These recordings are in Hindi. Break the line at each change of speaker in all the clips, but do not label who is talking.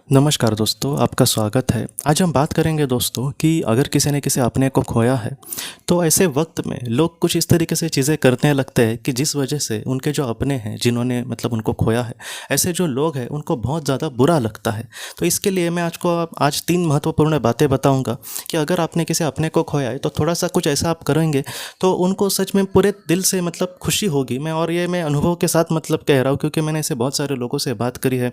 नमस्कार दोस्तों, आपका स्वागत है। आज हम बात करेंगे दोस्तों कि अगर किसी ने किसी अपने को खोया है तो ऐसे वक्त में लोग कुछ इस तरीके से चीज़ें करने लगते हैं कि जिस वजह से उनके जो अपने हैं जिन्होंने उनको खोया है, ऐसे जो लोग हैं उनको बहुत ज़्यादा बुरा लगता है। तो इसके लिए मैं आज 3 महत्वपूर्ण बातें बताऊँगा कि अगर आपने किसी अपने को खोया है तो थोड़ा-सा कुछ ऐसा आप करेंगे तो उनको सच में पूरे दिल से खुशी होगी। मैं अनुभव के साथ कह रहा हूँ, क्योंकि मैंने ऐसे बहुत सारे लोगों से बात करी है,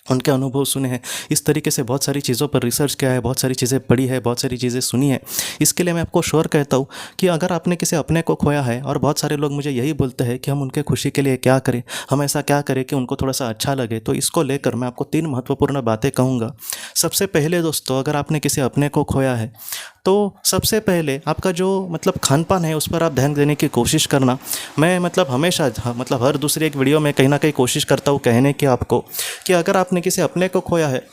उनके अनुभव सुने हैं। इस तरीके से बहुत सारी चीज़ों पर रिसर्च किया है, बहुत सारी चीज़ें पढ़ी है, बहुत सारी चीज़ें सुनी है। इसके लिए मैं आपको श्योर कहता हूँ कि अगर आपने किसी अपने को खोया है, और बहुत सारे लोग मुझे यही बोलते हैं कि हम उनके खुशी के लिए क्या करें, हम ऐसा क्या करें कि उनको थोड़ा-सा अच्छा लगे, तो इसको लेकर मैं आपको 3 महत्वपूर्ण बातें कहूँगा। सबसे पहले दोस्तों, अगर आपने किसी अपने को खोया है तो सबसे पहले आपका जो खान-पान है उस पर आप ध्यान देने की कोशिश करना। मैं हमेशा हर दूसरी एक वीडियो में कहीं न कहीं कोशिश करता हूँ कहने की आपको कि अगर आपने किसी अपने को खोया है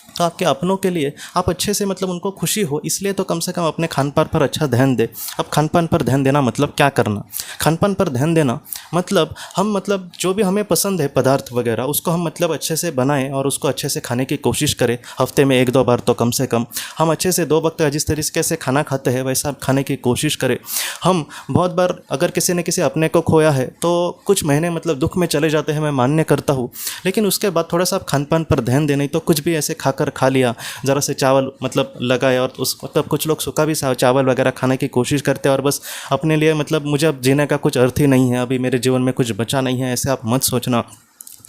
तो आपके अपनों के लिए आप अच्छे से उनको खुशी हो, इसलिए तो कम से कम अपने खान-पान पर अच्छा ध्यान दें। अब खान-पान पर ध्यान देना क्या करना? खान-पान पर ध्यान देना हम जो भी हमें पसंद है पदार्थ वगैरह, उसको हम अच्छे से बनाएं और उसको अच्छे से खाने की कोशिश करें। हफ्ते में 1-2 बार तो कम से कम हम अच्छे से 2 वक्त जिस तरीके से खाना खाते हैं वैसा खाने की कोशिश करें। हम बहुत बार अगर किसी ने किसी अपने को खोया है तो कुछ महीने दुख में चले जाते हैं, मैं मान्य करता हूँ, लेकिन उसके बाद थोड़ा-सा आप खान-पान पर ध्यान दें। नहीं तो कुछ भी ऐसे खा लिया, ज़रा से चावल लगाए, और उस कुछ लोग सूखा भी चावल वगैरह खाने की कोशिश करते हैं और बस अपने लिए मुझे अब जीने का कुछ अर्थ ही नहीं है, अभी मेरे जीवन में कुछ बचा नहीं है, ऐसे आप मत सोचना।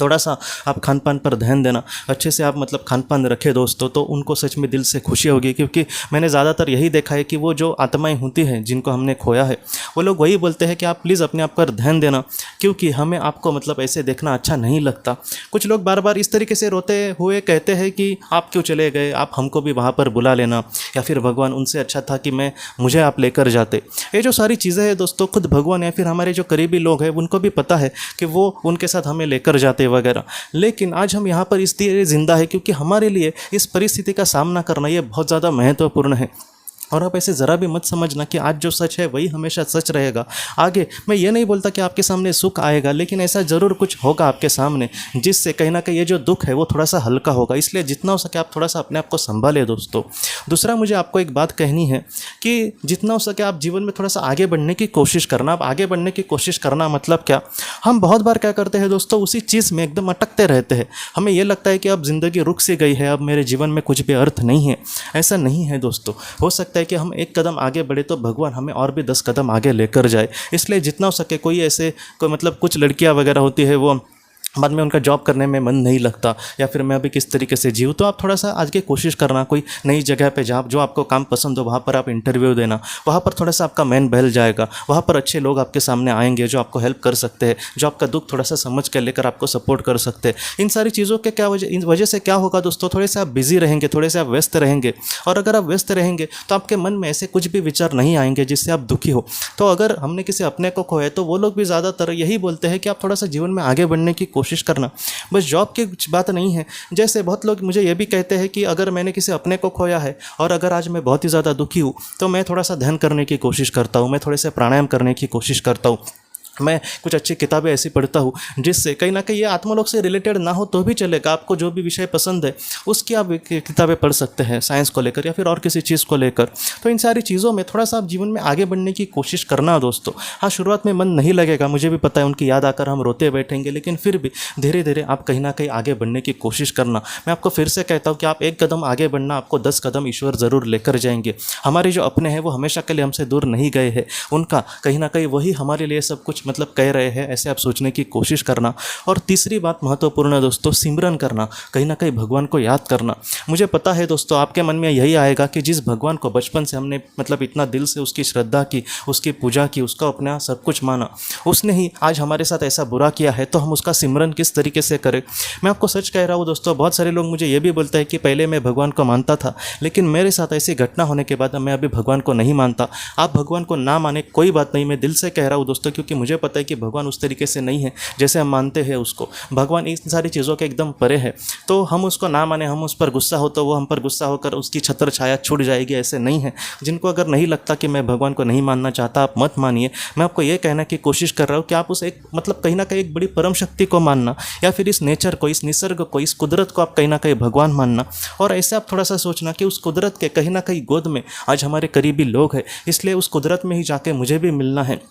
थोड़ा-सा आप खान-पान पर ध्यान देना, अच्छे से आप खान-पान रखें दोस्तों, तो उनको सच में दिल से खुशी होगी। क्योंकि मैंने ज़्यादातर यही देखा है कि वो जो आत्माएँ होती हैं जिनको हमने खोया है, वो लोग वही बोलते हैं कि आप प्लीज़ अपने आप पर ध्यान देना, क्योंकि हमें आपको ऐसे देखना अच्छा नहीं लगता। कुछ लोग बार-बार इस तरीके से रोते हुए कहते हैं कि आप क्यों चले गए, आप हमको भी वहाँ पर बुला लेना, या फिर भगवान उनसे अच्छा था कि मुझे आप लेकर जाते। ये जो सारी चीज़ें हैं दोस्तों, खुद भगवान या फिर हमारे जो करीबी लोग हैं उनको भी पता है कि वो उनके साथ हमें लेकर जाते वगैरह, लेकिन आज हम यहाँ पर इसलिए जिंदा है क्योंकि हमारे लिए इस परिस्थिति का सामना करना ये बहुत ज़्यादा महत्वपूर्ण है। और आप ऐसे ज़रा भी मत समझना कि आज जो सच है वही हमेशा सच रहेगा। आगे मैं ये नहीं बोलता कि आपके सामने सुख आएगा, लेकिन ऐसा ज़रूर कुछ होगा आपके सामने जिससे कहीं ना कहीं ये जो दुख है वो थोड़ा सा हल्का होगा। इसलिए जितना हो सके आप थोड़ा सा अपने आप को संभालें दोस्तों। दूसरा, मुझे आपको एक बात कहनी है कि जितना हो सके आप जीवन में थोड़ा सा आगे बढ़ने की कोशिश करना। आप आगे बढ़ने की कोशिश करना क्या, हम बहुत बार क्या करते हैं दोस्तों, उसी चीज़ में एकदम अटकते रहते हैं। हमें ये लगता है कि अब ज़िंदगी रुक सी गई है, अब मेरे जीवन में कुछ भी अर्थ नहीं है। ऐसा नहीं है दोस्तों। हो सकता है कि हम एक कदम आगे बढ़े तो भगवान हमें और भी 10 कदम आगे लेकर जाए। इसलिए जितना हो सके, कोई ऐसे कुछ लड़कियां वगैरह होती है, वो बाद में उनका जॉब करने में मन नहीं लगता, या फिर मैं अभी किस तरीके से जीऊँ, तो आप थोड़ा सा आज के कोशिश करना, कोई नई जगह पे जहाँ जो आपको काम पसंद हो वहाँ पर आप इंटरव्यू देना। वहाँ पर थोड़ा सा आपका मन बहल जाएगा, वहाँ पर अच्छे लोग आपके सामने आएंगे जो आपको हेल्प कर सकते हैं, जो आपका दुख थोड़ा सा समझ कर लेकर आपको सपोर्ट कर सकते हैं। इन सारी चीज़ों के इन वजह से क्या होगा दोस्तों, थोड़े से आप बिजी रहेंगे, थोड़े से आप व्यस्त रहेंगे, और अगर आप व्यस्त रहेंगे तो आपके मन में ऐसे कुछ भी विचार नहीं आएंगे जिससे आप दुखी हो। तो अगर हमने किसी अपने को खोया तो वो लोग भी ज़्यादातर यही बोलते हैं कि आप थोड़ा सा जीवन में आगे बढ़ने की कोशिश करना। बस जॉब की कुछ बात नहीं है। जैसे बहुत लोग मुझे ये भी कहते हैं कि अगर मैंने किसी अपने को खोया है और अगर आज मैं बहुत ही ज़्यादा दुखी हूँ तो मैं थोड़ा सा ध्यान करने की कोशिश करता हूँ, मैं थोड़े से प्राणायाम करने की कोशिश करता हूँ, मैं कुछ अच्छी किताबें ऐसी पढ़ता हूँ जिससे कहीं ना कहीं ये आत्मलोक से रिलेटेड ना हो तो भी चलेगा। आपको जो भी विषय पसंद है उसकी आप किताबें पढ़ सकते हैं, साइंस को लेकर या फिर और किसी चीज़ को लेकर। तो इन सारी चीज़ों में थोड़ा सा आप जीवन में आगे बढ़ने की कोशिश करना दोस्तों। हाँ, शुरुआत में मन नहीं लगेगा, मुझे भी पता है, उनकी याद आकर हम रोते बैठेंगे, लेकिन फिर भी धीरे धीरे आप कहीं ना कहीं आगे बढ़ने की कोशिश करना। मैं आपको फिर से कहता हूँ कि आप 1 कदम आगे बढ़ना, आपको 10 कदम ईश्वर ज़रूर लेकर जाएंगे। हमारे जो अपने हैं वो हमेशा के लिए हमसे दूर नहीं गए हैं, उनका कहीं ना कहीं वही हमारे लिए सब कुछ कह रहे हैं, ऐसे आप सोचने की कोशिश करना। और तीसरी बात महत्वपूर्ण है दोस्तों, सिमरन करना, कहीं ना कहीं भगवान को याद करना। मुझे पता है दोस्तों आपके मन में यही आएगा कि जिस भगवान को बचपन से हमने इतना दिल से उसकी श्रद्धा की, उसकी पूजा की, उसका अपना सब कुछ माना, उसने ही आज हमारे साथ ऐसा बुरा किया है, तो हम उसका सिमरन किस तरीके से करें। मैं आपको सच कह रहा हूँ दोस्तों, बहुत सारे लोग मुझे ये भी बोलते हैं कि पहले मैं भगवान को मानता था, लेकिन मेरे साथ ऐसी घटना होने के बाद मैं अभी भगवान को नहीं मानता। आप भगवान को ना माने कोई बात नहीं, मैं दिल से कह रहा हूँ दोस्तों, क्योंकि मुझे मुझे पता है कि भगवान उस तरीके से नहीं है जैसे हम मानते हैं उसको। भगवान इन सारी चीज़ों के एकदम परे है। तो हम उसको ना माने, हम उस पर गुस्सा हो तो वो हम पर गुस्सा होकर उसकी छत्र छाया छूट जाएगी, ऐसे नहीं है। जिनको अगर नहीं लगता कि मैं भगवान को नहीं मानना चाहता, आप मत मानिए। मैं आपको ये कहने की कोशिश कर रहा हूँ कि आप उस एक मतलब कहीं ना कहीं एक बड़ी परम शक्ति को मानना, या फिर इस नेचर को, इस निसर्ग को, इस कुदरत को आप कहीं ना कहीं भगवान मानना। और ऐसे आप थोड़ा सा सोचना कि उस कुदरत के कहीं ना कहीं गोद में आज हमारे करीबी लोग हैं, इसलिए उस कुदरत में ही जाके मुझे भी मिलना है।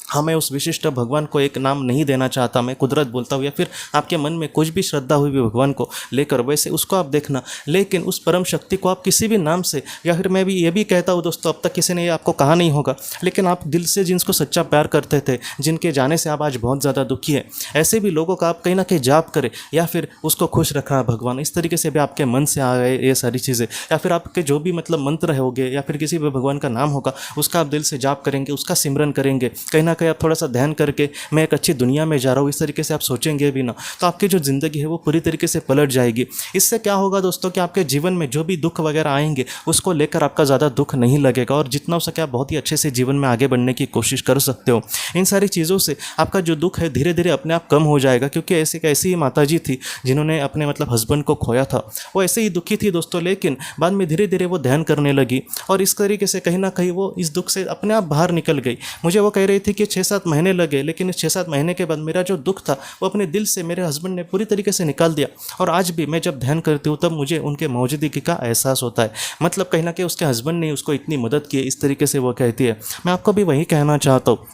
हाँ, मैं उस विशिष्ट भगवान को एक नाम नहीं देना चाहता, मैं कुदरत बोलता हूँ, या फिर आपके मन में कुछ भी श्रद्धा हुई भी भगवान को लेकर, वैसे उसको आप देखना। लेकिन उस परम शक्ति को आप किसी भी नाम से, या फिर मैं भी ये भी कहता हूँ दोस्तों, अब तक किसी ने ये आपको कहा नहीं होगा, लेकिन आप दिल से जिनको सच्चा प्यार करते थे, जिनके जाने से आप आज बहुत ज़्यादा दुखी है, ऐसे भी लोगों का आप कहीं ना कहीं जाप करें, या फिर उसको खुश रखना भगवान, इस तरीके से भी आपके मन से आ गए ये सारी चीज़ें, या फिर आपके जो भी मतलब मंत्र होंगे, या फिर किसी भी भगवान का नाम होगा, उसका आप दिल से जाप करेंगे, उसका सिमरन करेंगे, कहीं ना कहीं आप थोड़ा सा ध्यान करके मैं एक अच्छी दुनिया में जा रहा हूँ, इस तरीके से आप सोचेंगे भी ना, तो आपकी जो ज़िंदगी है वो पूरी तरीके से पलट जाएगी। इससे क्या होगा दोस्तों कि आपके जीवन में जो भी दुख वगैरह आएंगे उसको लेकर आपका ज़्यादा दुख नहीं लगेगा, और जितना हो सके आप बहुत ही अच्छे से जीवन में आगे बढ़ने की कोशिश कर सकते हो। इन सारी चीज़ों से आपका जो दुख है धीरे धीरे अपने आप कम हो जाएगा, क्योंकि ऐसी ही माता जी थी जिन्होंने अपने मतलब हस्बैंड को खोया था, वो ऐसे ही दुखी थी दोस्तों, लेकिन बाद में धीरे धीरे वो ध्यान करने लगी, और इस तरीके से कहीं ना कहीं वो इस दुख से अपने आप बाहर निकल गई। मुझे वो कह रही थी कि 6-7 महीने लगे, लेकिन इस 6-7 महीने के बाद मेरा जो दुख था वो अपने दिल से मेरे हस्बैंड ने पूरी तरीके से निकाल दिया, और आज भी मैं जब ध्यान करती हूँ तब मुझे उनके मौजूदगी का एहसास होता है। मतलब कहीं ना कहीं उसके हस्बैंड ने उसको इतनी मदद की, इस तरीके से वो कहती है। मैं आपको भी वही कहना चाहता हूँ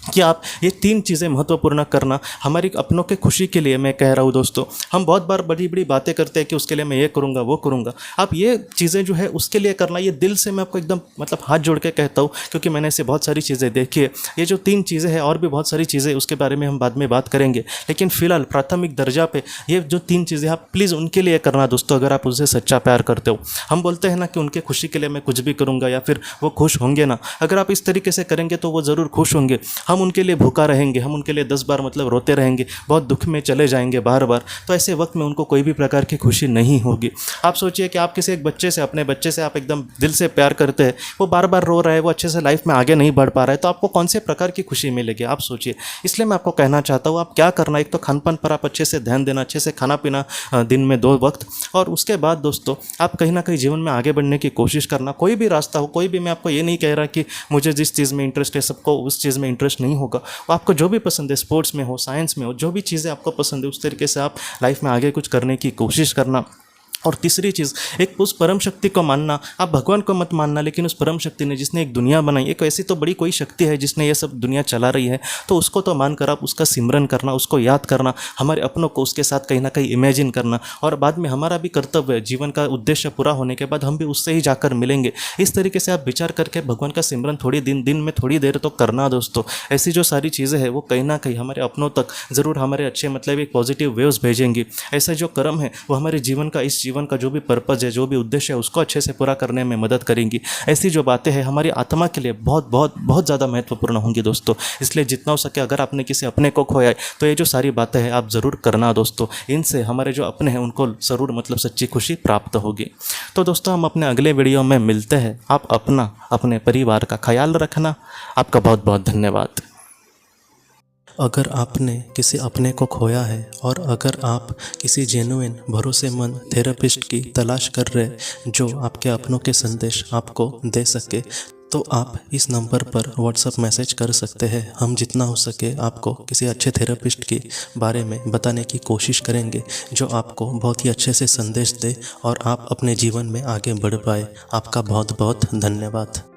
कि आप ये 3 चीज़ें महत्वपूर्ण करना, हमारी अपनों के खुशी के लिए मैं कह रहा हूँ दोस्तों। हम बहुत बार बड़ी बड़ी बातें करते हैं कि उसके लिए मैं ये करूँगा वो करूँगा, आप ये चीज़ें जो है उसके लिए करना, ये दिल से मैं आपको एकदम मतलब हाथ जोड़ के कहता हूँ, क्योंकि मैंने ऐसे बहुत सारी चीज़ें देखी है। ये जो 3 चीज़ें हैं, और भी बहुत सारी चीज़ें उसके बारे में हम बाद में बात करेंगे, लेकिन फिलहाल प्राथमिक दर्जा पे ये जो 3 चीज़ें आप प्लीज़ उनके लिए करना दोस्तों, अगर आप उनसे सच्चा प्यार करते हो। हम बोलते हैं ना कि उनके खुशी के लिए मैं कुछ भी करूँगा, या फिर वो खुश होंगे ना, अगर आप इस तरीके से करेंगे तो वो ज़रूर खुश होंगे। हम उनके लिए भूखा रहेंगे, हम उनके लिए 10 बार मतलब रोते रहेंगे, बहुत दुख में चले जाएंगे बार बार, तो ऐसे वक्त में उनको कोई भी प्रकार की खुशी नहीं होगी। आप सोचिए कि आप किसी एक बच्चे से, अपने बच्चे से आप एकदम दिल से प्यार करते हैं, वो बार बार रो रहा है, वो अच्छे से लाइफ में आगे नहीं बढ़ पा रहा है, तो आपको कौन से प्रकार की खुशी मिलेगी, आप सोचिए। इसलिए मैं आपको कहना चाहता हूँ, आप क्या करना, एक तो खान पान पर आप अच्छे से ध्यान देना, अच्छे से खाना पीना दिन में 2 वक्त, और उसके बाद दोस्तों आप कहीं ना कहीं जीवन में आगे बढ़ने की कोशिश करना। कोई भी रास्ता हो, कोई भी, मैं आपको ये नहीं कह रहा कि मुझे जिस चीज़ में इंटरेस्ट है सबको उस चीज़ में इंटरेस्ट नहीं होगा, आपको जो भी पसंद है, स्पोर्ट्स में हो, साइंस में हो, जो भी चीज़ें आपको पसंद है उस तरीके से आप लाइफ में आगे कुछ करने की कोशिश करना। और तीसरी चीज़, एक उस परम शक्ति को मानना, आप भगवान को मत मानना, लेकिन उस परम शक्ति ने जिसने एक दुनिया बनाई, एक ऐसी तो बड़ी कोई शक्ति है जिसने ये सब दुनिया चला रही है, तो उसको तो मानकर आप उसका सिमरन करना, उसको याद करना, हमारे अपनों को उसके साथ कहीं ना कहीं इमेजिन करना, और बाद में हमारा भी कर्तव्य है, जीवन का उद्देश्य पूरा होने के बाद हम भी उससे ही जाकर मिलेंगे। इस तरीके से आप विचार करके भगवान का सिमरन थोड़ी दिन में थोड़ी देर तो करना दोस्तों। ऐसी जो सारी चीज़ें हैं वो कहीं ना कहीं हमारे अपनों तक ज़रूर हमारे अच्छे मतलब एक पॉजिटिव वेव्स भेजेंगी। ऐसा जो कर्म है वो हमारे जीवन का, इस जीवन का जो भी पर्पज़ है, जो भी उद्देश्य है, उसको अच्छे से पूरा करने में मदद करेंगी। ऐसी जो बातें हैं हमारी आत्मा के लिए बहुत बहुत बहुत ज़्यादा महत्वपूर्ण होंगी दोस्तों। इसलिए जितना हो सके अगर आपने किसी अपने को खोया है तो ये जो सारी बातें हैं आप ज़रूर करना दोस्तों। इनसे हमारे जो अपने हैं उनको ज़रूर मतलब सच्ची खुशी प्राप्त होगी। तो दोस्तों हम अपने अगले वीडियो में मिलते हैं। आप अपना, अपने परिवार का ख्याल रखना। आपका बहुत बहुत धन्यवाद। अगर आपने किसी अपने को खोया है, और अगर आप किसी जेन्युइन भरोसेमंद थेरेपिस्ट की तलाश कर रहे जो आपके अपनों के संदेश आपको दे सके, तो आप इस नंबर पर व्हाट्सएप मैसेज कर सकते हैं। हम जितना हो सके आपको किसी अच्छे थेरेपिस्ट के बारे में बताने की कोशिश करेंगे जो आपको बहुत ही अच्छे से संदेश दे और आप अपने जीवन में आगे बढ़ पाए। आपका बहुत बहुत धन्यवाद।